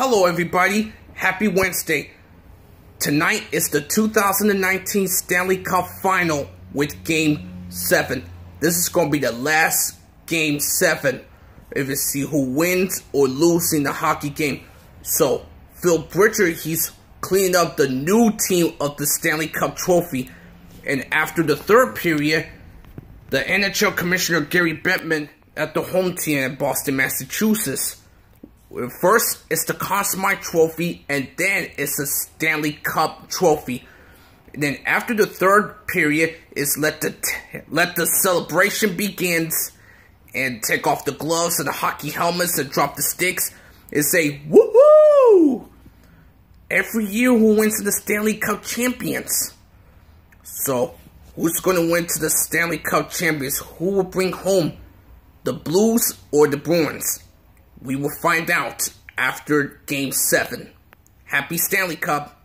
Hello everybody, happy Wednesday. Tonight is the 2019 Stanley Cup Final with Game 7. This is going to be the last Game 7. If you see who wins or loses in the hockey game. So, Phil Bridger, he's cleaning up the new team of the Stanley Cup trophy. And after the third period, the NHL Commissioner Gary Bettman at the home team in Boston, Massachusetts. First, it's the Conn Smythe Trophy, and then it's the Stanley Cup Trophy. And then after the third period, is let the celebration begins, and take off the gloves and the hockey helmets and drop the sticks and say woohoo! Every year, who wins the Stanley Cup champions? So, who's going to win to the Stanley Cup champions? Who will bring home the Blues or the Bruins? We will find out after Game 7. Happy Stanley Cup!